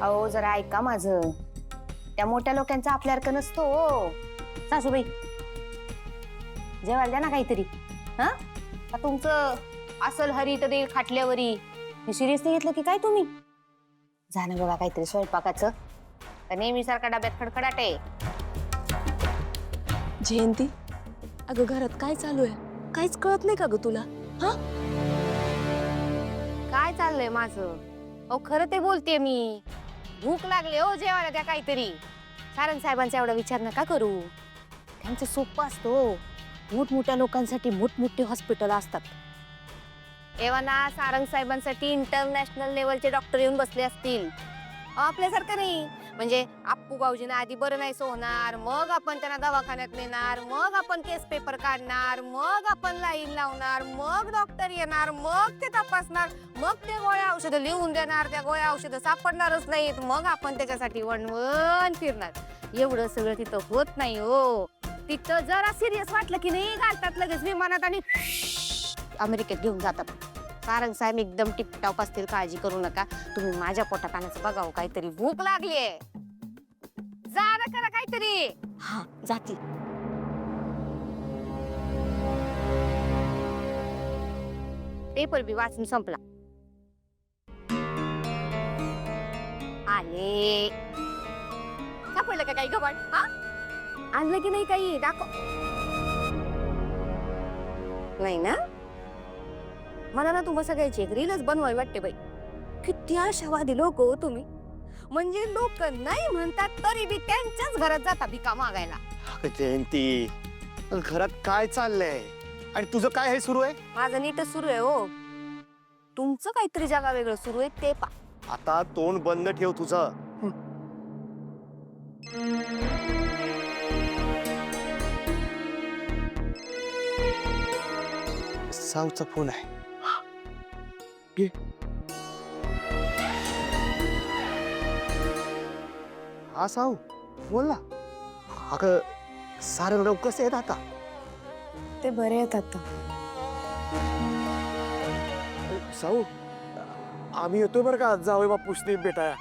अहो जरा ऐका माझं. त्या मोठ्या लोकांचा आपल्यासारखं नसतो हो. सासूबाई जेवायला द्या ना काहीतरी. हा तुमचं असल हरी तर देईल खाटल्यावरी. हे सिरियसली घेतलं की काय तुम्ही? जाणं बघा काहीतरी स्वयंपाकाचं. तर नेहमी सारखा डब्यात खडखडाट आहे. जयंती, अगं घरात काय चालू आहे? काहीच कळत नाही का ग तुला? हा काय चाललंय माझं? अहो खरं ते बोलते मी. भूक लागले हो, जेवायला द्या काहीतरी. सारंग साहेबांचा एवढा विचार नका करू. त्यांचं सोपं असतो. मोठमोठ्या लोकांसाठी मोठमोठे हॉस्पिटल असतात. तेव्हा ना सारंग साहेबांसाठी इंटरनॅशनल लेवलचे डॉक्टर येऊन बसले असतील. आपल्यासारखं नाही. म्हणजे आप्पू भाऊजींना आधी बरं नाहीच होणार, मग आपण त्यांना दवाखान्यात नेणार, मग आपण केस पेपर काढणार, मग आपण लाईन लावणार, मग डॉक्टर येणार, मग ते तपासणार, मग ते गोळ्या औषधं लिहून देणार. त्या गोळ्या औषधं सापडणारच नाहीत, मग आपण त्याच्यासाठी वणवण फिरणार. एवढं सगळं तिथं होत नाही हो. तिथं जरा सिरियस वाटलं की नाही घालतात लगेच विमानात आणि अमेरिकेत घेऊन जातात. सारंग साहेब एकदम टिपटॉप असतील, काळजी करू नका. तुम्ही माझ्या पोटात आणायचं बघावं काहीतरी. भूक लागलीये. जा ना करा काहीतरी. हा जाती. पेपर बी वाचून संपला. आले. सापडलं का काही गबाड? हा आणलं की नाही काही दाखव. नाही ना? मला ना तुम्हा सगळ्याची एक रीलच बनवायला वाटते बाई. किती आशावादी लोक हो तुम्ही. म्हणजे लोक नाही म्हणतात तरी बी त्यांच्याच घरात जाता भिका मागायला. जयंती, घरात काय चाललंय आणि तुझं काय हे सुरू आहे? माझं नीटच सुरू आहे हो. तुमचं काहीतरी जागा वेगळं सुरू आहे ते पा. आता तोंड बंद ठेव तुझं. साऊचा फोन आहे. घे. हा साऊ बोल ना. अगं सारंगराव कसे आहेत आता? ते बरे आहेत आता. साऊ आम्ही येतोय बरं का जावई बापूसनी भेटाया.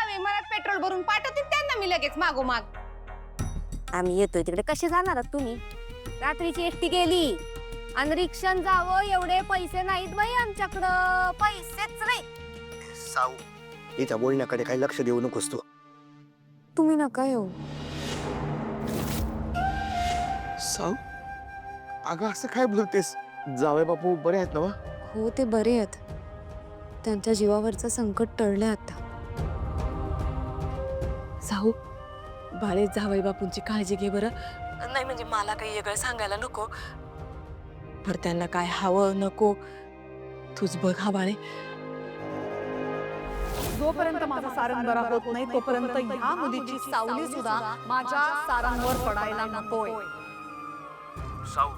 विमानात पेट्रोल भरून पाठवतील त्यांना मी लगेच मागोमाग. आम्ही येतोय तिकडे. कसे जाणार आहात तुम्ही? रात्रीची एकटी गेली आणि रिक्षान जावं एवढे पैसे नाहीत बाई आमच्याकडं. पैसेच नाही. साऊ हिच्या बोलण्याकडे काही लक्ष देऊ नकोस तू. तुम्ही नका येऊ. साऊ अगं असं काय बोलतेस? जावई बापू बरे आहेत ना? हो ते बरे आहेत. त्यांच्या जीवावरचं संकट टळले आता. साहू बाळे जावई बापूंची काळजी घे बरं. नाही म्हणजे मला काही वेगळं सांगायला नको. पर त्यांना काय हवं नको तूच बघ हा बाळे. जोपर्यंत माझा सारंग बरा होत नाही तोपर्यंत ह्या मुलीची सावली सुद्धा माझ्या सारंगवर पडायला नकोय. साऊ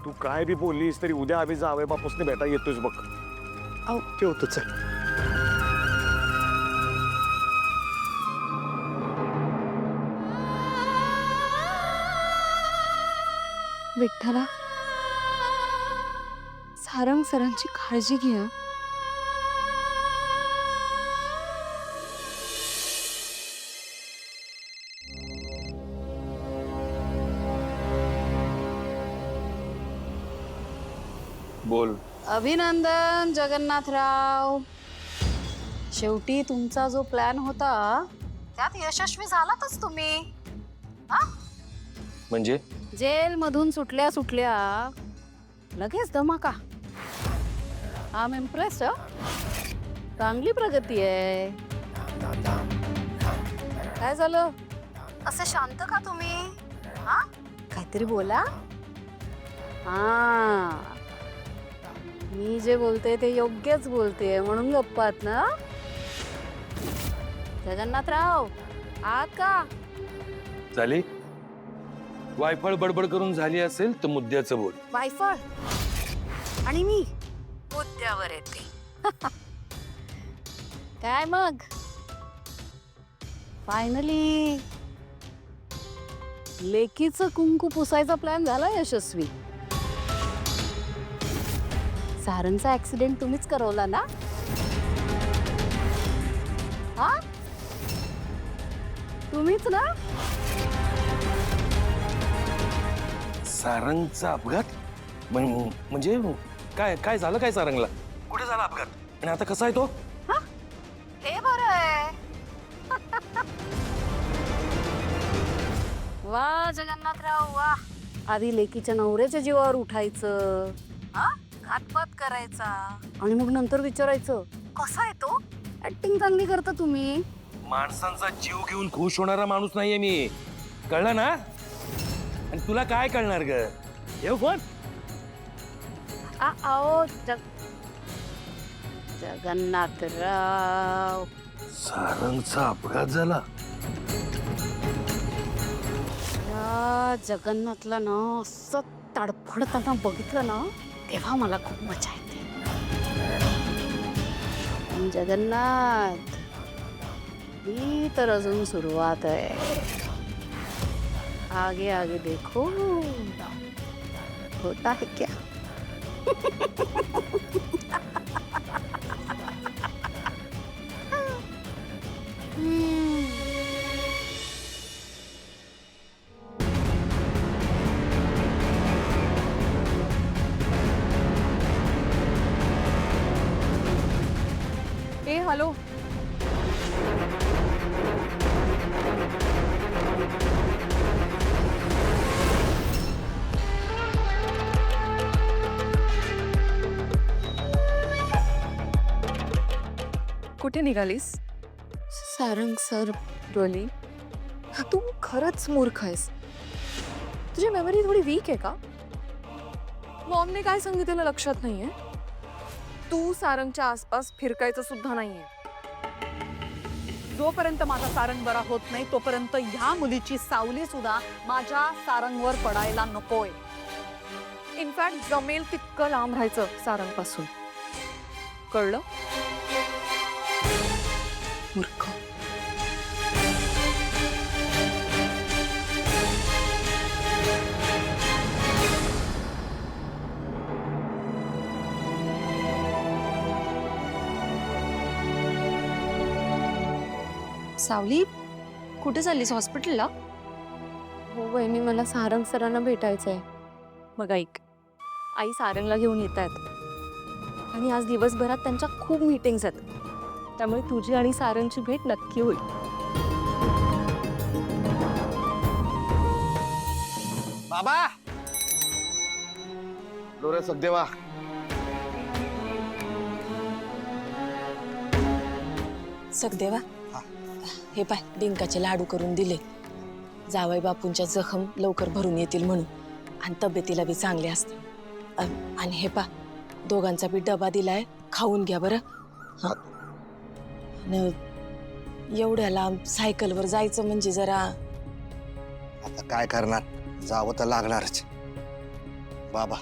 तू काय बी बोललीस तरी उद्या आम्ही जावई बापूसनी भेटा येतोच बघ. औ. ठेवतो चल. विठ्ठला सारंग सरांची काळजी घे. बोल. अभिनंदन जगन्नाथराव. शेवटी तुमचा जो प्लॅन होता त्यात यशस्वी झालातच तुम्ही. म्हणजे जेल मधून सुटल्या सुटल्या लगेच धमाका. I am impressed. चांगली प्रगती आहे. काय झालं असे शांत का तुम्ही? हा काहीतरी बोला. हा मी जे बोलते ते योग्यच बोलते म्हणून गप्पात ना. जगन्नाथराव आहात का? झाली वायफळ बडबड करून झाली असेल तर मुद्द्याचं बोल. वायफळ आणि मी मुद्द्यावर येते. काय मग फायनली लेकीचं कुंकू पुसायचा प्लॅन झाला यशस्वी. सारंगचा ऍक्सिडेंट तुम्हीच करवला ना? हा तुम्हीच ना? सारंगचा अपघात म्हणजे काय काय झालं काय सारंगला? कुठे झाला अपघात आणि आता कसा आहे तो? हे बरं आहे. वा जगन्नाथराव वा. आधी लेकीच्या नवऱ्याच्या जीवावर उठायचं, घातपात करायचा आणि मग नंतर विचारायचं कसा आहे तो. ऍक्टिंग चांगली करता तुम्ही. माणसांचा जीव घेऊन खुश होणारा माणूस नाहीये मी, कळलं ना? आणि तुला काय कळणार ग? येऊ फोन. आओ जगन्नाथराव. सारंगचा अपघात झाला. या जगन्नाथला ना असं तडफडताना बघितलं ना तेव्हा मला खूप मजा येते. जगन्नाथ, ही तर अजून सुरुवात आहे. आगे आगे देखो होता है क्या. ए हॅलो. कुठे निघालीस? सारंग सर. डोली, तू खरंच मूर्ख आहेस. तुझी मेमरी थोडी वीक आहे का? मॉमने काय सांगितलेलं लक्षात नाहीये? तू सारंगच्या आसपास फिरकायचं सुद्धा नाहीये. जोपर्यंत माझा सारंग बरा होत नाही तोपर्यंत ह्या मुलीची सावली सुद्धा माझ्या सारंगवर पडायला नकोय. इनफॅक्ट जमेल तितकं लांब राहायचं सारंगपासून, कळलं? मूर्ख. सावली, कुठे चाललीस? हॉस्पिटलला? हो वहिनी, मला सारंग सरांना भेटायचंय. मग ऐक, आई सारंगला घेऊन येत आहेत आणि आज दिवसभरात त्यांच्या खूप मीटिंग्स आहेत, त्यामुळे तुझी आणि सारंगची भेट नक्की होईल. बाबा डोरे सखदेवा. सखदेवा, हे पाय, डिंकाचे लाडू करून दिले. जावई बापूंच्या जखम लवकर भरून येतील म्हणून, आणि तब्येतीला बी चांगले असते. आणि हे पा, दोघांचा बी डबा दिलाय, खाऊन घ्या बरं. एवढ्या लांब सायकलवर जायचं म्हणजे जरा. आता काय करणार, जावं तर लागणारच. बाबा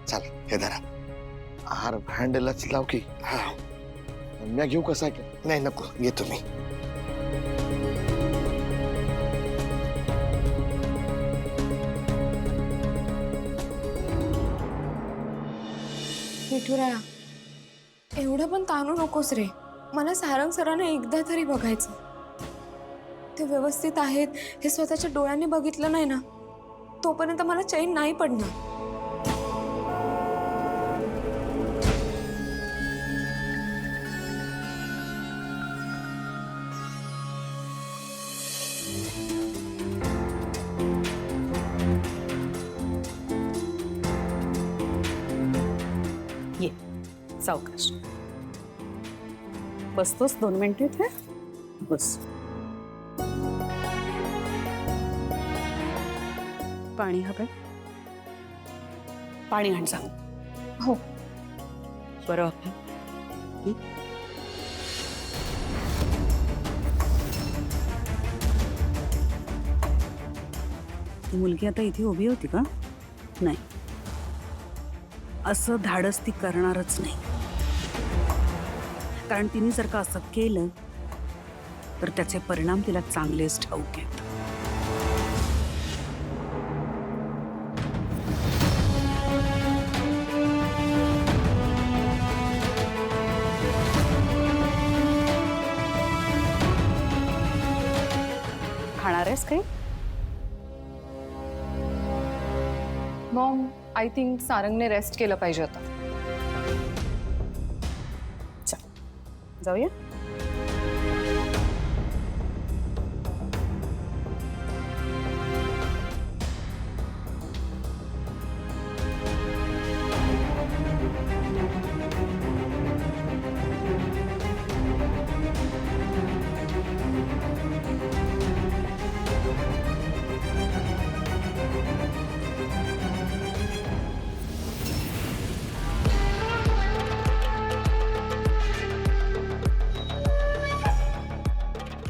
चला, हे धरा. आहार हँडलच लाव की. हा, मी घेऊ कसा की? नाही नको, घेतो मी. विठुराया, एवढं पण ताणू नकोस रे. मला सारंग सरांना एकदा तरी बघायचं. ते व्यवस्थित आहेत हे स्वतःच्या डोळ्यांनी बघितलं नाही ना, तोपर्यंत मला चैन नाही पडणार. ये सावकाश. बसतोस 2 मिनिटं इथे? बस. पाणी हवं? पाणी आण जा. हो. बरं वाटतं? ती मुलगी आता इथे उभी होती का? नाही, असं धाडस ती करणारच नाही. कारण तिने जर का असं केलं तर त्याचे परिणाम तिला चांगलेच ठाऊक आहेत. खाल्लंयस काही? मॉम, आय थिंक सारंगने रेस्ट केलं पाहिजे आता. जाऊया.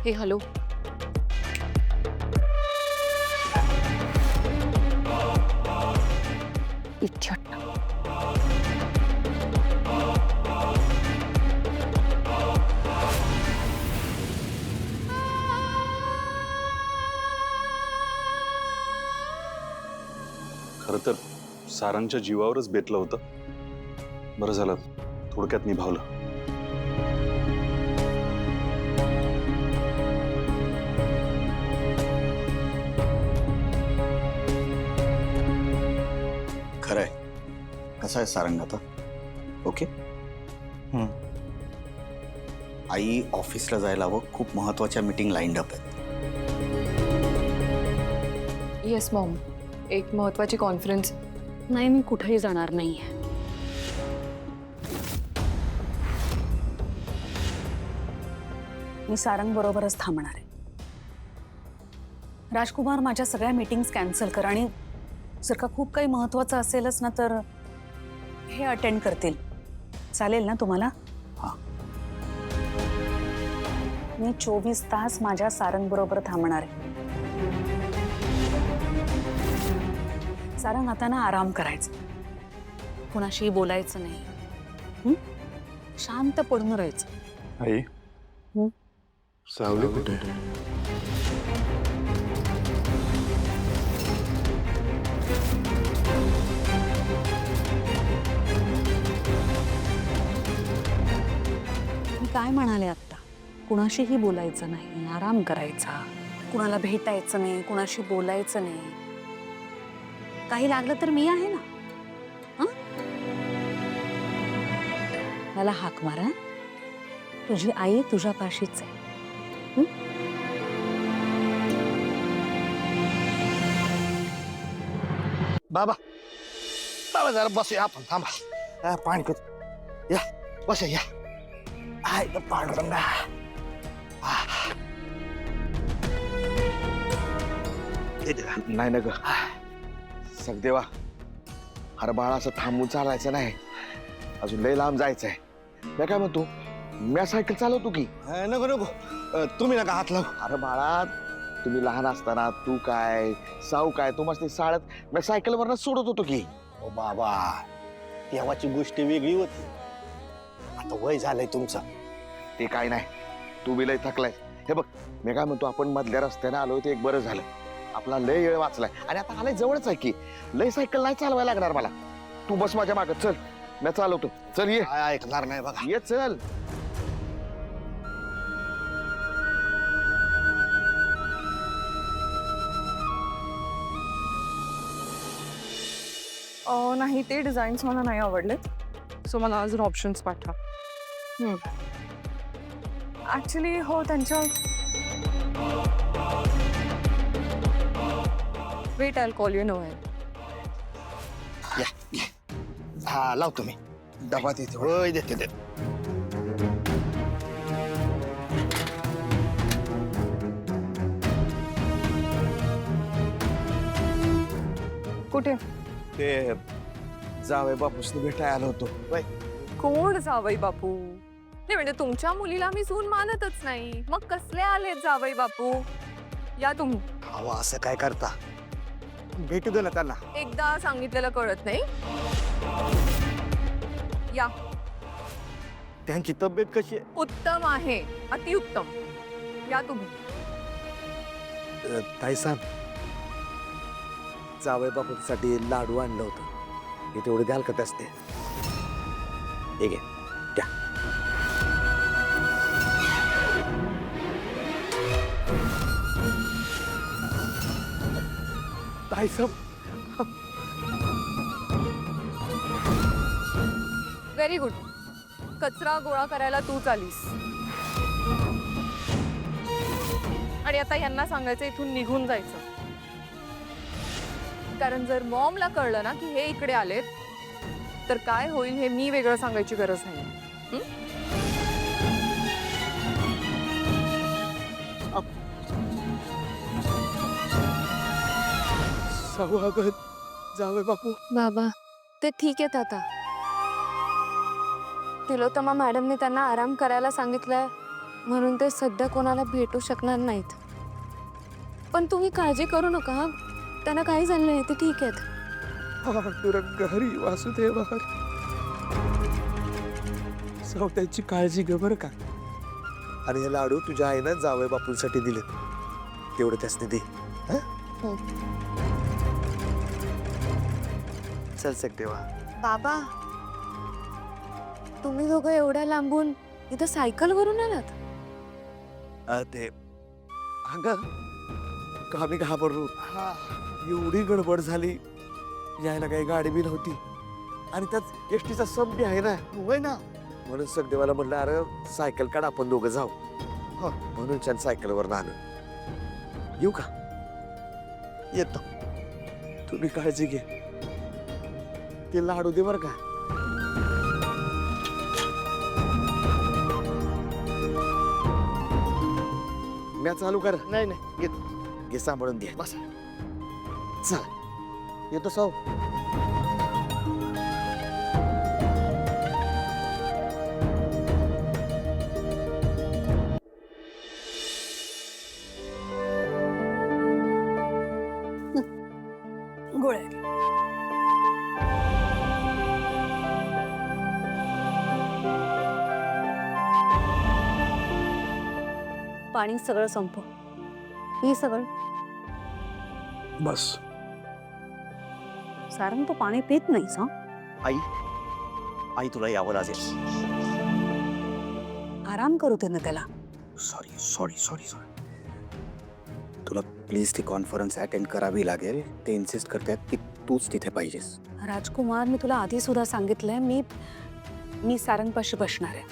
हे हॅलो. इडियट. खरं तर सारंगच्या जीवावरच बेतलं होतं. बरं झालं थोडक्यात निभावलं. खरंय. कसा आहे सारंग आता? ओके. आई ऑफिसला जायला हवं. खूप महत्वाच्या मीटिंग लाईन अप आहेत. येस मॉम, एक महत्वाची कॉन्फरन्स. नाही, मी कुठेही जाणार नाहीये. मी सारंग बरोबरच थांबणार आहे. राजकुमार, माझ्या सगळ्या मीटिंग्स कॅन्सल कर आणि जर का खूप काही महत्वाचं असेलच ना तर हे अटेंड करतील. चालेल ना तुम्हाला? हां. मी 24 तास माझ्या सारंग बरोबर थांबणार आहे. सारंग, आता ना आराम करायचा. कुणाशी बोलायचं नाही. शांत पडून राहायचं. आई सावली कुठे? मी काय म्हणाले आत्ता? कुणाशीही बोलायचं नाही, आराम करायचा, कुणाला भेटायचं नाही, कुणाशी बोलायचं नाही. काही लागलं तर मी आहे ना. हं? मला हाक मारा. तुझी आई तुझ्या पाशीच आहे. बाबा, बाबा जरा बसूया आपण. थांबा. पाणी कर. या बसा. या आय पांडुरंगा. नाही ना ग सगदेवा. अरे बाळा, असं थांबून चालायचं नाही. अजून लय लांब जायचंय. मी काय म्हणतो, मी सायकल चालवतो की. नको नको, तुम्ही नका हात लावू. अरे बाळा, तुम्ही लहान असताना तू काय साऊ काय तू मस्त शाळेत मी सायकलवरनं सोडत होतो की. ओ बाबा, तेव्हाची गोष्ट वेगळी होती. आता वय झालंय तुमचं. ते काय नाही, तू बी लय थकलाय. हे बघ, मी काय म्हणतो, आपण मधल्या रस्त्याने आलोय ते एक बरं झालं. आपला लय वेळ वाचलाय आणि आता आलाय जवळच आहे की. लय सायकल नाही चालवायला लागणार मला. तू बस माझ्या मागं. चल, मी चालवतो. चल ये. काय ऐकणार नाही बघा. ये चल. नाही, ते डिझाईन्स मला नाही आवडलेत. सो मला अजून ऑप्शन्स पाठवा. ऍक्च्युली हो, त्यांच्या wait, I call you. No आहे. या. हा लावतो मी. डबा देते. होय देते. कुठे? ते जावई बापूसनी भेटायला आलो होतो. कोण जावई बापू? नाही म्हणजे तुमच्या मुलीला मी सून मानतच नाही, मग कसले आलेत जावई बापू? या तुम्ही. अहो असं काय करता? भेटू दे ना त्यांना. एकदा सांगितलेलं कळत नाही. या. त्यांची तब्येत कशी आहे? उत्तम आहे, अतिउत्तम. या तुम्ही. ताई सांग, जावई बापूसाठी लाडू आणलं होतं. हे तेवढे द्याल का त्यासते? हे घे. द्या. जायचं. Very good. कचरा गोळा करायला तूच आलीस. आणि आता यांना सांगायचं इथून निघून जायचं. कारण जर मॉमला कळलं ना की हे इकडे आलेत तर काय होईल हे मी वेगळं सांगायची गरज नाही. स्वागत जावई बापू. बाबा ते ठीक आहेत आता. तिलोत्तमा मॅडमने त्यांना आराम करायला सांगितलंय म्हणून ते सध्या कोणाला भेटू शकणार नाहीत. पण तुम्ही काळजी करू नका हं. त्यांना काही झालं नाही, ते ठीक आहेत. पांडुरंग हरी वासुदेव हरी. सौत्यांची काळजी घे बरं का. आणि हे लाडू तुझ्या आईनं जावई बापूंसाठी दिले, तेवढं त्यासने दे. चल सगदेवा. बाबा तुम्ही दोघं एवढ्या लांबून इथं सायकलवरून आलात? ते अगं आम्ही घाबरलो. एवढी गडबड झाली, यायला काही गाडी बी नव्हती आणि त्यात एसटीचा सम बी आहे ना. होय ना. म्हणून सगदेवाला म्हणलं अरे सायकल काढ, आपण दोघं जाऊ. म्हणून छान सायकलवर आलो. येऊ का? येतो. तुम्ही काळजी घे. ते लाडू दे बरं का. म्या चालू कर. नाही नाही घे सांभाळून दे. बस चल येतो सौ. गोळ्या पाणी सगळं संपव. ही सगळं बस. सारंग तू पाणी पित नाहीस हं? आई तुला यावं लागेल. आराम करू दे ना त्याला. Sorry sorry sorry sorry. तुला प्लीज ती कॉन्फरन्स अटेंड करावी लागेल. ते इन्सिस्ट करतात की तूच तिथे पाहिजेस. राजकुमार, मी तुला आधी सुद्धा सांगितलंय, मी सारंगपाशी बसणार आहे.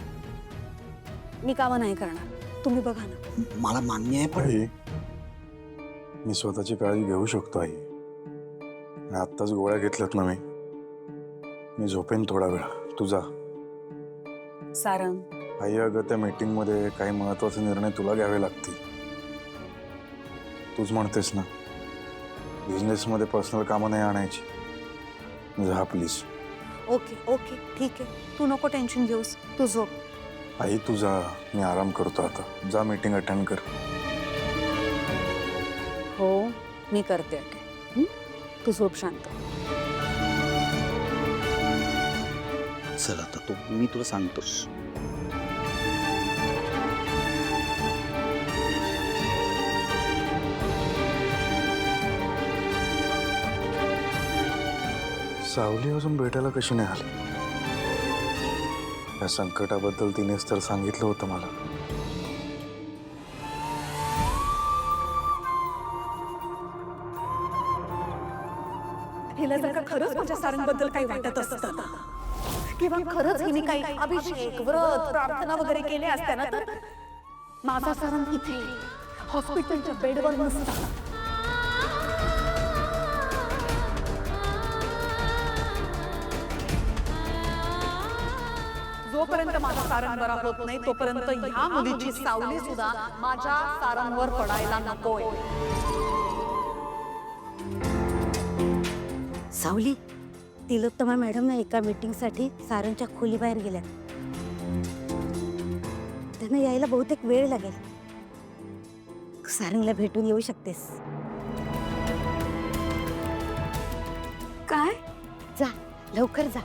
मी कामं नाही करणार. तुम्ही बघा ना. मला मान्य आहे पण आई, मी स्वतःची काळजी घेऊ शकतो आई. आणि आत्ताच गोळ्या घेतल्यात ना मी झोपेन थोडा वेळ. तू जा. सारंग, आई अगं त्या मीटिंग मध्ये काही महत्वाचे निर्णय तुला घ्यावे लागतील. तूच म्हणतेस ना बिझनेस मध्ये पर्सनल कामं नाही आणायची. जा प्लीज. ओके ओके ठीक आहे. तू नको टेन्शन घेऊस. तू झोप. आई तू जा, मी आराम करतो आता. जा मीटिंग अटेंड कर. हो मी करते अटेंड. तू झोप शांत. चल आता तू, मी तुला सांगतोस. सावली अजून भेटायला कशी नाही आली? या संकटाबद्दल तिनेच तर सांगितलं होतं मला. हिला जर का खरंच माझ्या सारंगबद्दल काही वाटत असतं किंवा खरंच हिने काही अभिषेक व्रत प्रार्थना वगैरे केले असत्या ना, तर माझा सारंग इथे हॉस्पिटलच्या बेडवर नसता. जोपर्यंत माझा सारंग बरा होत नाही तोपर्यंत ह्या मुलीची सावली सुद्धा माझ्या सारंगवर पडायला नकोय. सावली, तिलोत्तमा मॅडम ना एका मीटिंगसाठी सारंगच्या खोलीबाहेर गेल्या. त्यांना यायला बहुतेक वेळ लागेल. सारंगला भेटून येऊ शकतेस. काय? जा लवकर जा.